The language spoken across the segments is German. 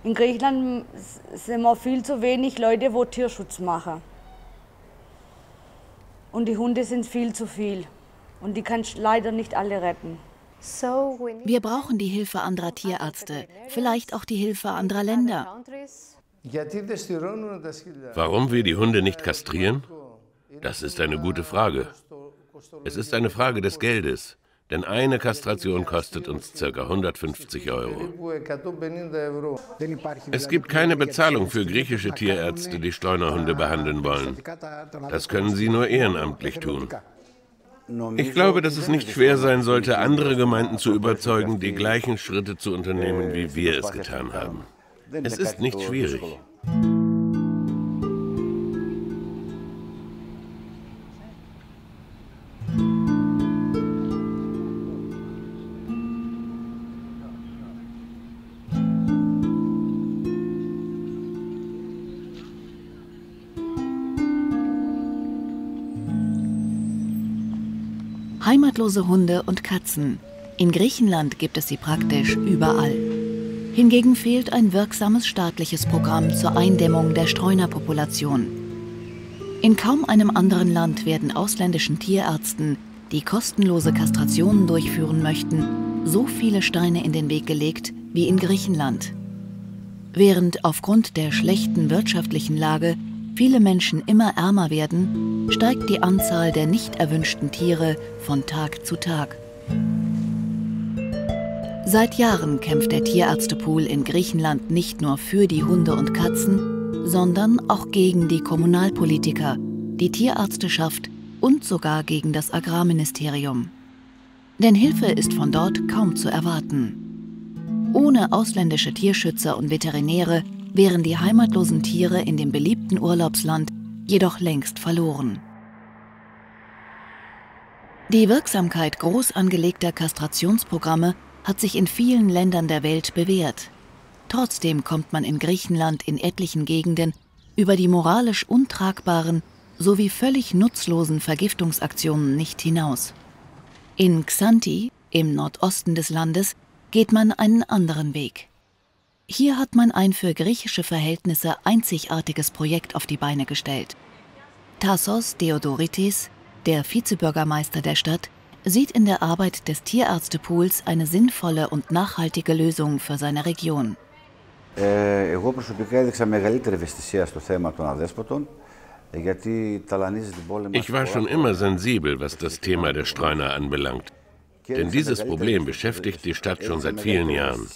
In Griechenland sind wir viel zu wenig Leute, die Tierschutz machen. Und die Hunde sind viel zu viel. Und die kannst leider nicht alle retten. Wir brauchen die Hilfe anderer Tierärzte, vielleicht auch die Hilfe anderer Länder. Warum wir die Hunde nicht kastrieren? Das ist eine gute Frage. Es ist eine Frage des Geldes, denn eine Kastration kostet uns ca. 150 €. Es gibt keine Bezahlung für griechische Tierärzte, die Streunerhunde behandeln wollen. Das können sie nur ehrenamtlich tun. Ich glaube, dass es nicht schwer sein sollte, andere Gemeinden zu überzeugen, die gleichen Schritte zu unternehmen, wie wir es getan haben. Es ist nicht schwierig. Heimatlose Hunde und Katzen. In Griechenland gibt es sie praktisch überall. Hingegen fehlt ein wirksames staatliches Programm zur Eindämmung der Streunerpopulation. In kaum einem anderen Land werden ausländischen Tierärzten, die kostenlose Kastrationen durchführen möchten, so viele Steine in den Weg gelegt wie in Griechenland. Während aufgrund der schlechten wirtschaftlichen Lage viele Menschen immer ärmer werden, steigt die Anzahl der nicht erwünschten Tiere von Tag zu Tag. Seit Jahren kämpft der Tierärztepool in Griechenland nicht nur für die Hunde und Katzen, sondern auch gegen die Kommunalpolitiker, die Tierärzteschaft und sogar gegen das Agrarministerium. Denn Hilfe ist von dort kaum zu erwarten. Ohne ausländische Tierschützer und Veterinäre wären die heimatlosen Tiere in dem beliebten Urlaubsland jedoch längst verloren. Die Wirksamkeit groß angelegter Kastrationsprogramme hat sich in vielen Ländern der Welt bewährt. Trotzdem kommt man in Griechenland in etlichen Gegenden über die moralisch untragbaren sowie völlig nutzlosen Vergiftungsaktionen nicht hinaus. In Xanthi, im Nordosten des Landes, geht man einen anderen Weg. Hier hat man ein für griechische Verhältnisse einzigartiges Projekt auf die Beine gestellt. Tassos Theodoritis, der Vizebürgermeister der Stadt, sieht in der Arbeit des Tierärztepools eine sinnvolle und nachhaltige Lösung für seine Region. Ich war schon immer sensibel, was das Thema der Streuner anbelangt. Denn dieses Problem beschäftigt die Stadt schon seit vielen Jahren.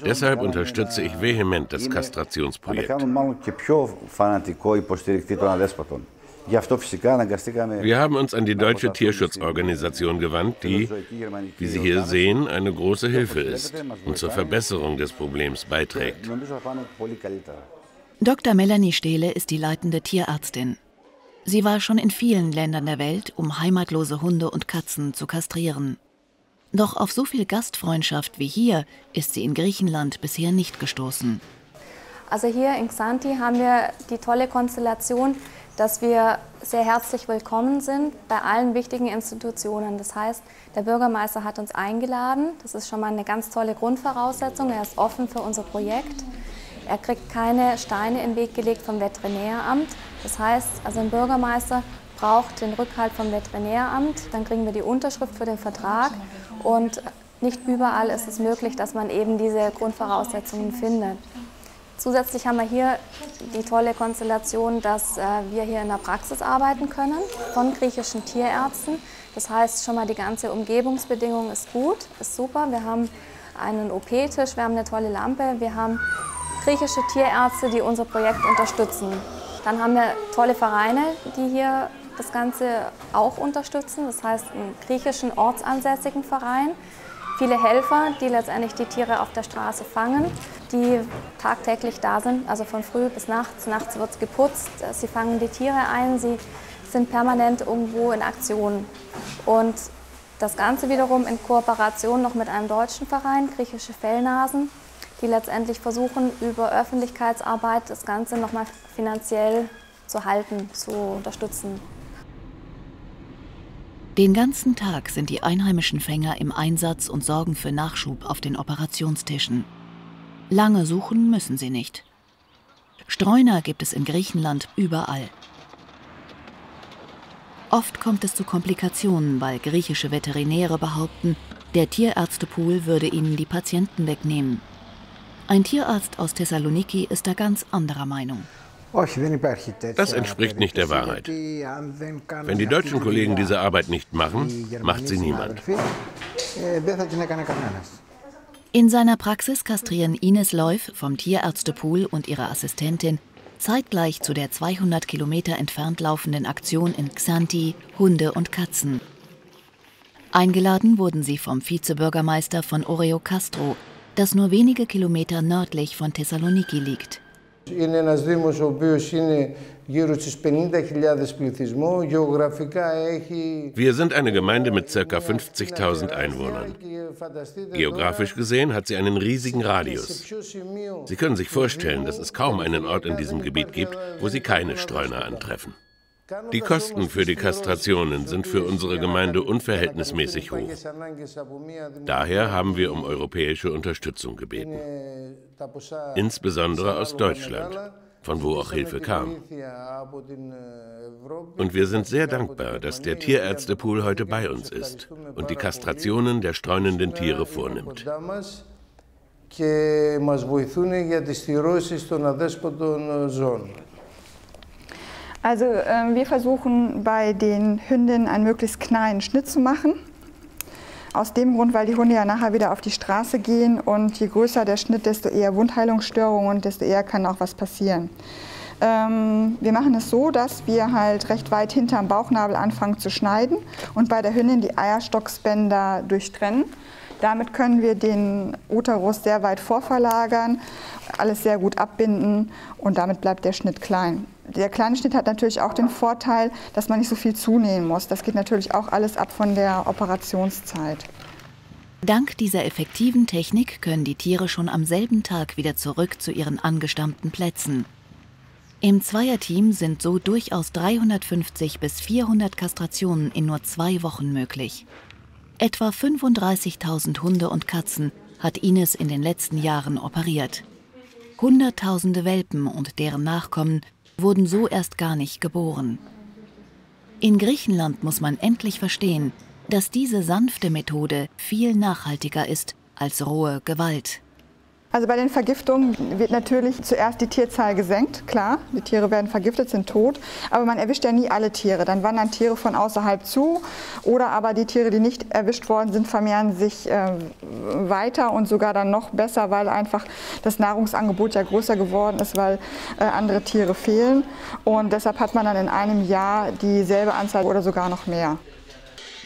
Deshalb unterstütze ich vehement das Kastrationsprojekt. Wir haben uns an die Deutsche Tierschutzorganisation gewandt, die, wie Sie hier sehen, eine große Hilfe ist und zur Verbesserung des Problems beiträgt. Dr. Melanie Stehle ist die leitende Tierärztin. Sie war schon in vielen Ländern der Welt, um heimatlose Hunde und Katzen zu kastrieren. Doch auf so viel Gastfreundschaft wie hier ist sie in Griechenland bisher nicht gestoßen. Also hier in Xanthi haben wir die tolle Konstellation, dass wir sehr herzlich willkommen sind bei allen wichtigen Institutionen. Das heißt, der Bürgermeister hat uns eingeladen. Das ist schon mal eine ganz tolle Grundvoraussetzung. Er ist offen für unser Projekt. Er kriegt keine Steine in den Weg gelegt vom Veterinäramt. Das heißt, also ein Bürgermeister braucht den Rückhalt vom Veterinäramt. Dann kriegen wir die Unterschrift für den Vertrag. Und nicht überall ist es möglich, dass man eben diese Grundvoraussetzungen findet. Zusätzlich haben wir hier die tolle Konstellation, dass wir hier in der Praxis arbeiten können von griechischen Tierärzten. Das heißt, schon mal die ganze Umgebungsbedingung ist gut, ist super. Wir haben einen OP-Tisch, wir haben eine tolle Lampe, wir haben griechische Tierärzte, die unser Projekt unterstützen. Dann haben wir tolle Vereine, die hier das Ganze auch unterstützen. Das heißt, einen griechischen ortsansässigen Verein. Viele Helfer, die letztendlich die Tiere auf der Straße fangen, die tagtäglich da sind, also von früh bis nachts. Nachts wird geputzt, sie fangen die Tiere ein, sie sind permanent irgendwo in Aktion. Und das Ganze wiederum in Kooperation noch mit einem deutschen Verein, Griechische Fellnasen, die letztendlich versuchen, über Öffentlichkeitsarbeit das Ganze nochmal finanziell zu halten, zu unterstützen. Den ganzen Tag sind die einheimischen Fänger im Einsatz und sorgen für Nachschub auf den Operationstischen. Lange suchen müssen sie nicht. Streuner gibt es in Griechenland überall. Oft kommt es zu Komplikationen, weil griechische Veterinäre behaupten, der Tierärztepool würde ihnen die Patienten wegnehmen. Ein Tierarzt aus Thessaloniki ist da ganz anderer Meinung. Das entspricht nicht der Wahrheit. Wenn die deutschen Kollegen diese Arbeit nicht machen, macht sie niemand. In seiner Praxis kastrieren Ines Leuf vom Tierärztepool und ihre Assistentin zeitgleich zu der 200 Kilometer entfernt laufenden Aktion in Xanthi Hunde und Katzen. Eingeladen wurden sie vom Vizebürgermeister von Orio Castro, das nur wenige Kilometer nördlich von Thessaloniki liegt. Wir sind eine Gemeinde mit ca. 50.000 Einwohnern. Geografisch gesehen hat sie einen riesigen Radius. Sie können sich vorstellen, dass es kaum einen Ort in diesem Gebiet gibt, wo Sie keine Streuner antreffen. Die Kosten für die Kastrationen sind für unsere Gemeinde unverhältnismäßig hoch. Daher haben wir um europäische Unterstützung gebeten. Insbesondere aus Deutschland, von wo auch Hilfe kam. Und wir sind sehr dankbar, dass der Tierärztepool heute bei uns ist und die Kastrationen der streunenden Tiere vornimmt. Also wir versuchen bei den Hündinnen einen möglichst kleinen Schnitt zu machen. Aus dem Grund, weil die Hunde ja nachher wieder auf die Straße gehen und je größer der Schnitt, desto eher Wundheilungsstörungen und desto eher kann auch was passieren. Wir machen es so, dass wir halt recht weit hinterm Bauchnabel anfangen zu schneiden und bei der Hündin die Eierstocksbänder durchtrennen. Damit können wir den Uterus sehr weit vorverlagern, alles sehr gut abbinden und damit bleibt der Schnitt klein. Der kleine Schnitt hat natürlich auch den Vorteil, dass man nicht so viel zunähen muss. Das geht natürlich auch alles ab von der Operationszeit. Dank dieser effektiven Technik können die Tiere schon am selben Tag wieder zurück zu ihren angestammten Plätzen. Im Zweierteam sind so durchaus 350 bis 400 Kastrationen in nur 2 Wochen möglich. Etwa 35.000 Hunde und Katzen hat Ines in den letzten Jahren operiert. Hunderttausende Welpen und deren Nachkommen wurden so erst gar nicht geboren. In Griechenland muss man endlich verstehen, dass diese sanfte Methode viel nachhaltiger ist als rohe Gewalt. Also bei den Vergiftungen wird natürlich zuerst die Tierzahl gesenkt, klar, die Tiere werden vergiftet, sind tot, aber man erwischt ja nie alle Tiere. Dann wandern Tiere von außerhalb zu oder aber die Tiere, die nicht erwischt worden sind, vermehren sich weiter und sogar dann noch besser, weil einfach das Nahrungsangebot ja größer geworden ist, weil andere Tiere fehlen und deshalb hat man dann in einem Jahr dieselbe Anzahl oder sogar noch mehr.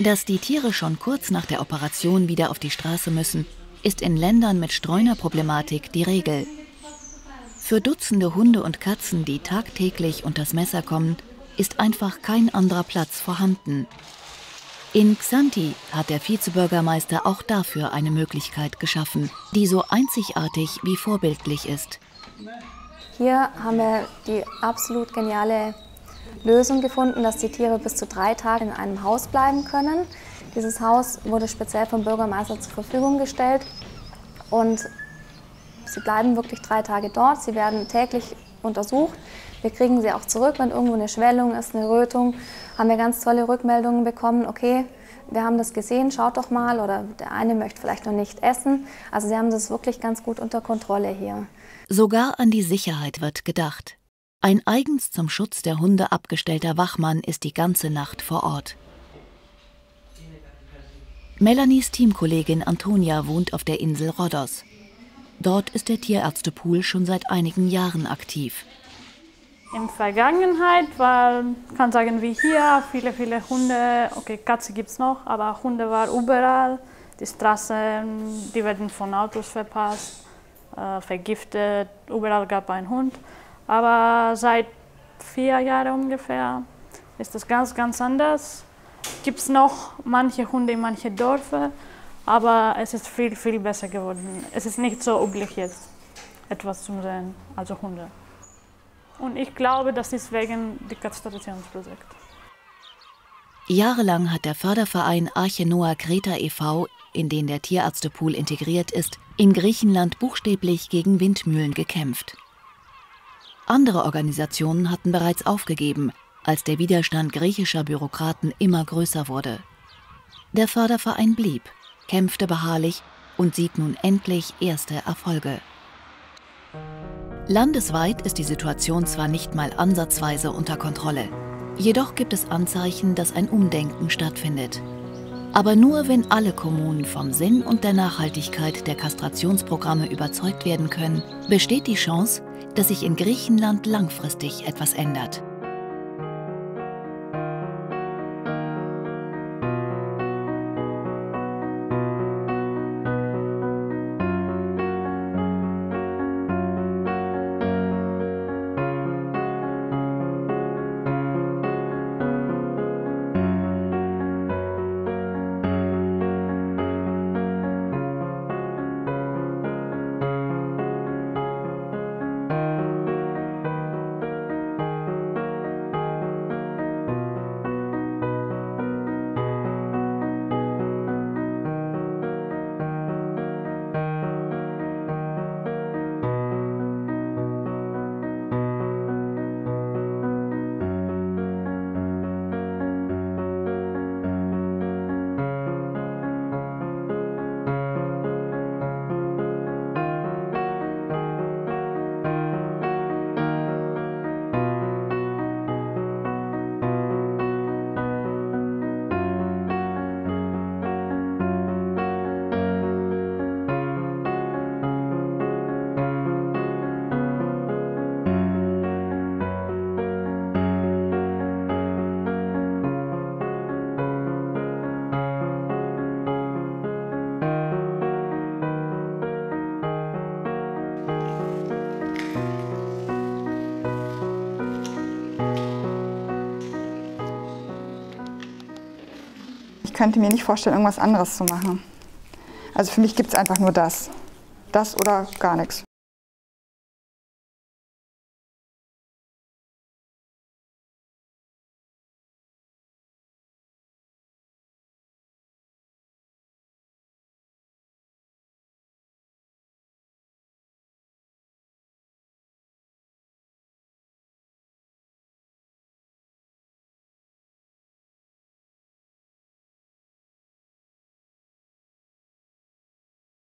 Dass die Tiere schon kurz nach der Operation wieder auf die Straße müssen, ist in Ländern mit Streunerproblematik die Regel. Für Dutzende Hunde und Katzen, die tagtäglich unter das Messer kommen, ist einfach kein anderer Platz vorhanden. In Xanthi hat der Vizebürgermeister auch dafür eine Möglichkeit geschaffen, die so einzigartig wie vorbildlich ist. Hier haben wir die absolut geniale Lösung gefunden, dass die Tiere bis zu 3 Tage in einem Haus bleiben können. Dieses Haus wurde speziell vom Bürgermeister zur Verfügung gestellt und sie bleiben wirklich 3 Tage dort. Sie werden täglich untersucht. Wir kriegen sie auch zurück, wenn irgendwo eine Schwellung ist, eine Rötung. Haben wir ganz tolle Rückmeldungen bekommen. Okay, wir haben das gesehen, schaut doch mal. Oder der eine möchte vielleicht noch nicht essen. Also sie haben das wirklich ganz gut unter Kontrolle hier. Sogar an die Sicherheit wird gedacht. Ein eigens zum Schutz der Hunde abgestellter Wachmann ist die ganze Nacht vor Ort. Melanies Teamkollegin Antonia wohnt auf der Insel Rhodos. Dort ist der Tierärztepool schon seit einigen Jahren aktiv. In der Vergangenheit war, kann sagen wie hier, viele Hunde, okay, Katze gibt es noch, aber Hunde waren überall. Die Straßen, die werden von Autos verpasst, vergiftet, überall gab es einen Hund. Aber seit 4 Jahren ungefähr ist das ganz anders. Gibt es noch manche Hunde in manchen Dörfern, aber es ist viel besser geworden. Es ist nicht so üblich jetzt, etwas zu sehen, also Hunde. Und ich glaube, das ist wegen des Kastrationsprojekts. Jahrelang hat der Förderverein Arche Noah Kreta e.V. in den der Tierärztepool integriert ist, in Griechenland buchstäblich gegen Windmühlen gekämpft. Andere Organisationen hatten bereits aufgegeben, als der Widerstand griechischer Bürokraten immer größer wurde. Der Förderverein blieb, kämpfte beharrlich und sieht nun endlich erste Erfolge. Landesweit ist die Situation zwar nicht mal ansatzweise unter Kontrolle, jedoch gibt es Anzeichen, dass ein Umdenken stattfindet. Aber nur wenn alle Kommunen vom Sinn und der Nachhaltigkeit der Kastrationsprogramme überzeugt werden können, besteht die Chance, dass sich in Griechenland langfristig etwas ändert. Ich könnte mir nicht vorstellen, irgendwas anderes zu machen. Also für mich gibt es einfach nur das. Das oder gar nichts.